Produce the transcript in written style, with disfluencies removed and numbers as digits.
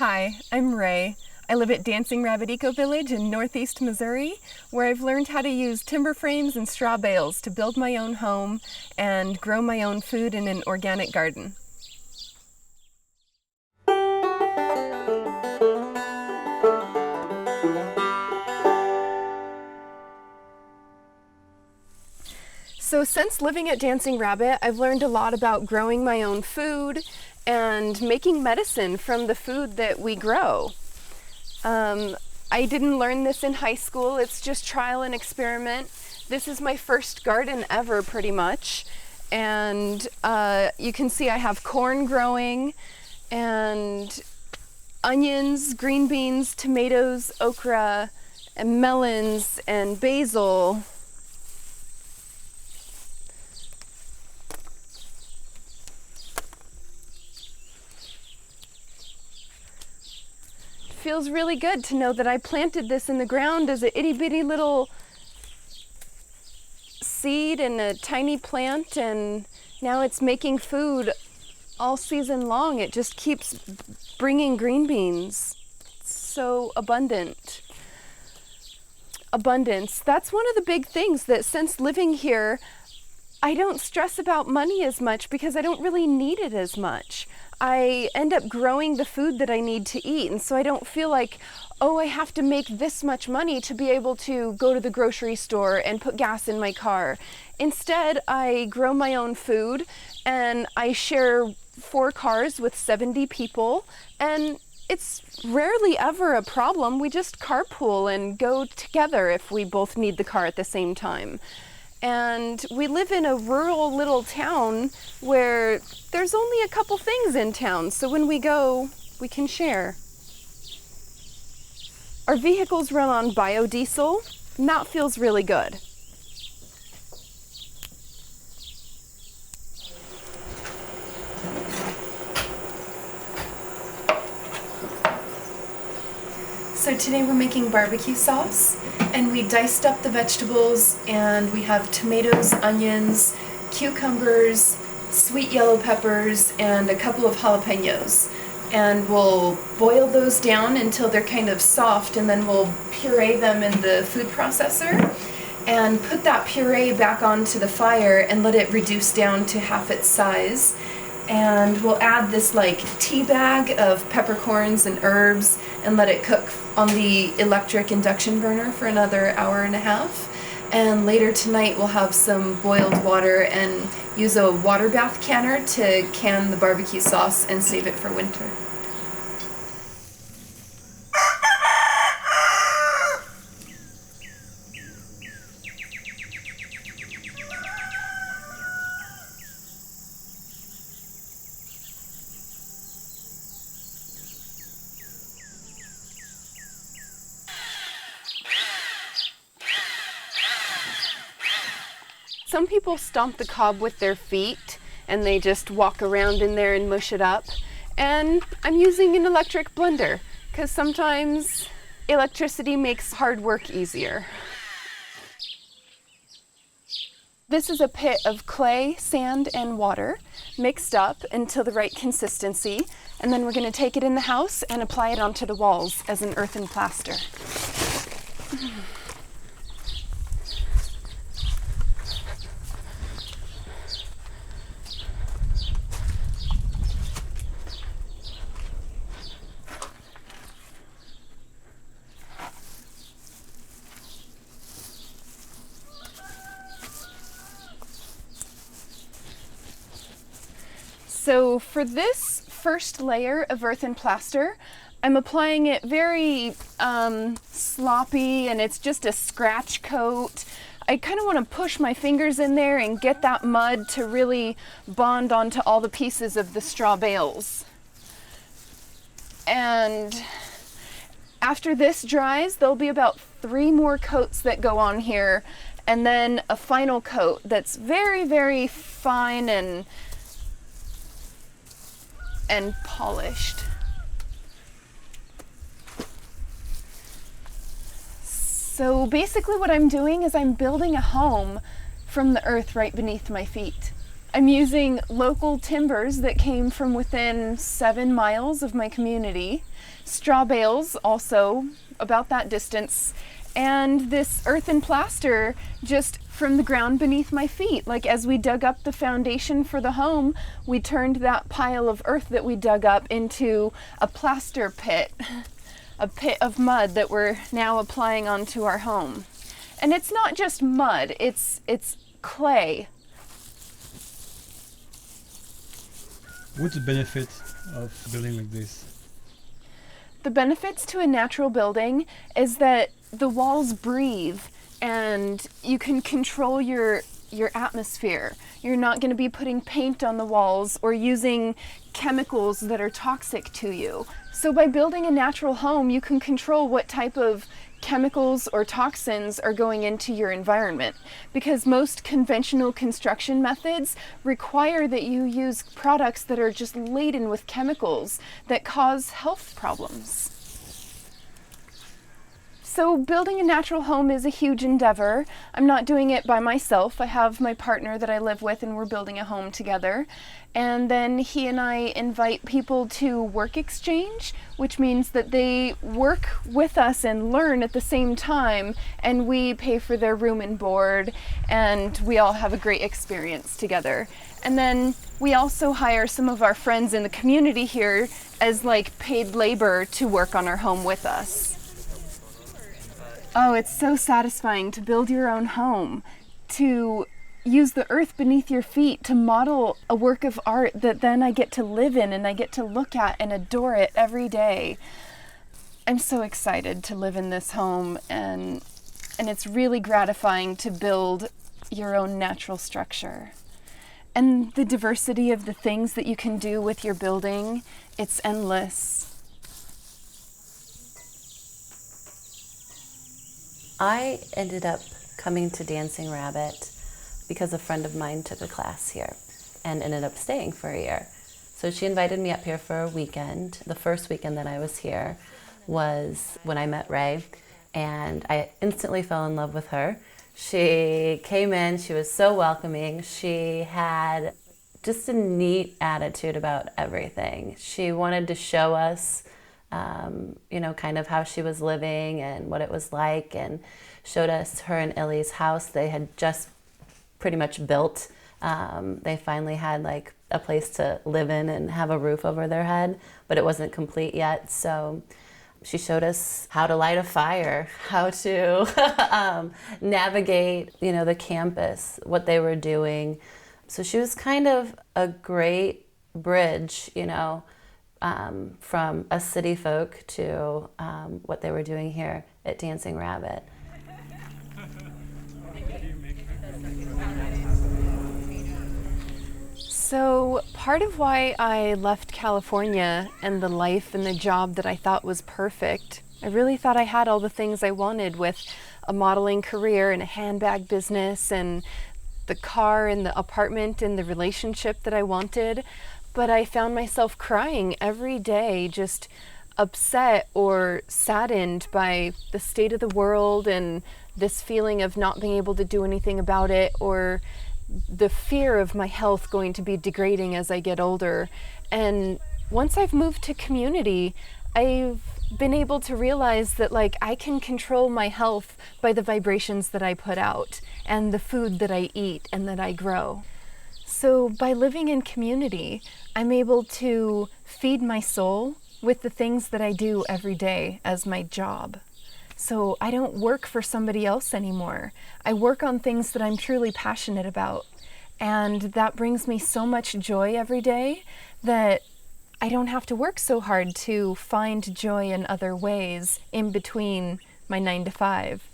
Hi, I'm Rae. I live at Dancing Rabbit Eco Village in northeast Missouri, where I've learned how to use timber frames and straw bales to build my own home and grow my own food in an organic garden. So since living at Dancing Rabbit, I've learned a lot about growing my own food and making medicine from the food that we grow. I didn't learn this in high school. It's just trial and experiment. This is my first garden ever, pretty much. And you can see I have corn growing and onions, green beans, tomatoes, okra, and melons, and basil. Feels really good to know that I planted this in the ground as a itty bitty little seed and a tiny plant, and now it's making food all season long. It just keeps bringing green beans. It's so abundant. Abundance. That's one of the big things that since living here, I don't stress about money as much because I don't really need it as much. I end up growing the food that I need to eat, and so I don't feel like, oh, I have to make this much money to be able to go to the grocery store and put gas in my car. Instead, I grow my own food, and I share 4 cars with 70 people, and it's rarely ever a problem. We just carpool and go together if we both need the car at the same time. And we live in a rural little town where there's only a couple things in town, so when we go, we can share. Our vehicles run on biodiesel, and that feels really good. So today we're making barbecue sauce, and we diced up the vegetables, and we have tomatoes, onions, cucumbers, sweet yellow peppers, and a couple of jalapenos. And we'll boil those down until they're kind of soft, and then we'll puree them in the food processor and put that puree back onto the fire and let it reduce down to half its size. And we'll add this like tea bag of peppercorns and herbs and let it cook on the electric induction burner for another hour and a half. And later tonight we'll have some boiled water and use a water bath canner to can the barbecue sauce and save it for winter. Some people stomp the cob with their feet and they just walk around in there and mush it up. And I'm using an electric blender because sometimes electricity makes hard work easier. This is a pit of clay, sand, and water mixed up until the right consistency, and then we're going to take it in the house and apply it onto the walls as an earthen plaster. So For this first layer of earthen plaster, I'm applying it very sloppy, and it's just a scratch coat. I kind of want to push my fingers in there and get that mud to really bond onto all the pieces of the straw bales. And after this dries, there'll be about 3 more coats that go on here, and then a final coat that's very, very fine and polished. So basically what I'm doing is I'm building a home from the earth right beneath my feet. I'm using local timbers that came from within 7 miles of my community, straw bales also about that distance, and this earthen plaster just from the ground beneath my feet. Like as we dug up the foundation for the home, we turned that pile of earth that we dug up into a plaster pit, a pit of mud that we're now applying onto our home. And it's not just mud, it's clay. What's the benefit of building like this? The benefits to a natural building is that the walls breathe and you can control your atmosphere. You're not going to be putting paint on the walls or using chemicals that are toxic to you. So by building a natural home, you can control what type of chemicals or toxins are going into your environment, because most conventional construction methods require that you use products that are just laden with chemicals that cause health problems. So building a natural home is a huge endeavor. I'm not doing it by myself. I have my partner that I live with and we're building a home together. And then he and I invite people to work exchange, which means that they work with us and learn at the same time, and we pay for their room and board, and we all have a great experience together. And then we also hire some of our friends in the community here as like paid labor to work on our home with us. Oh, it's so satisfying to build your own home, to use the earth beneath your feet to model a work of art that then I get to live in and I get to look at and adore it every day. I'm so excited to live in this home, and it's really gratifying to build your own natural structure. And the diversity of the things that you can do with your building, it's endless. I ended up coming to Dancing Rabbit because a friend of mine took a class here and ended up staying for a year. So she invited me up here for a weekend. The first weekend that I was here was when I met Rae, and I instantly fell in love with her. She came in, she was so welcoming. She had just a neat attitude about everything. She wanted to show us kind of how she was living and what it was like, and showed us her and Ellie's house. They had just pretty much built. They finally had like a place to live in and have a roof over their head, but it wasn't complete yet. So she showed us how to light a fire, how to navigate, the campus, what they were doing. So she was kind of a great bridge, from us city folk to what they were doing here at Dancing Rabbit. So part of why I left California and the life and the job that I thought was perfect, I really thought I had all the things I wanted with a modeling career and a handbag business and the car and the apartment and the relationship that I wanted. But I found myself crying every day, just upset or saddened by the state of the world and this feeling of not being able to do anything about it, or the fear of my health going to be degrading as I get older. And once I've moved to community, I've been able to realize that I can control my health by the vibrations that I put out and the food that I eat and that I grow. So by living in community, I'm able to feed my soul with the things that I do every day as my job. So I don't work for somebody else anymore. I work on things that I'm truly passionate about. And that brings me so much joy every day that I don't have to work so hard to find joy in other ways in between my 9 to 5.